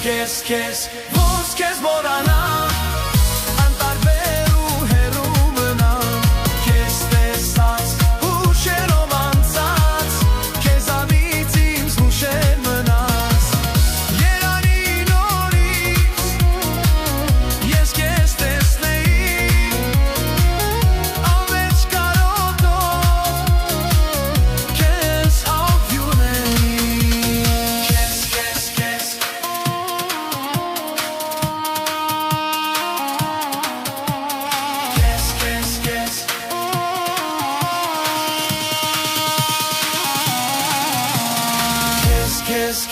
Քեզ ոնց քեզ մոռանամ անտարբեր ու հեռու մնամ Քեզ տեսած հուշերով անցած Քեզանից ինձ հուշեր մնաց Երանի նորից ես քեզ տեսնեի Ամեջ կարոտով քեզ ողջունեի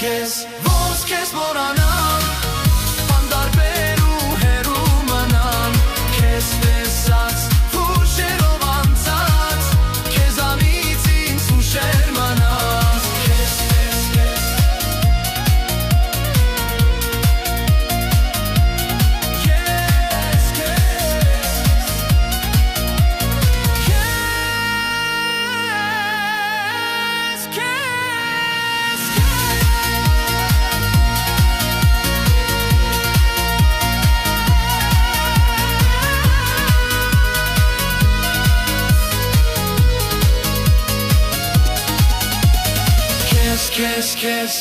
Քեզ ոնց քեզ մոռանամ անտարբեր ու հեռու մնամ Քեզ տեսած հուշերով անցած Քեզանից ինձ հուշեր մնաց Քեզ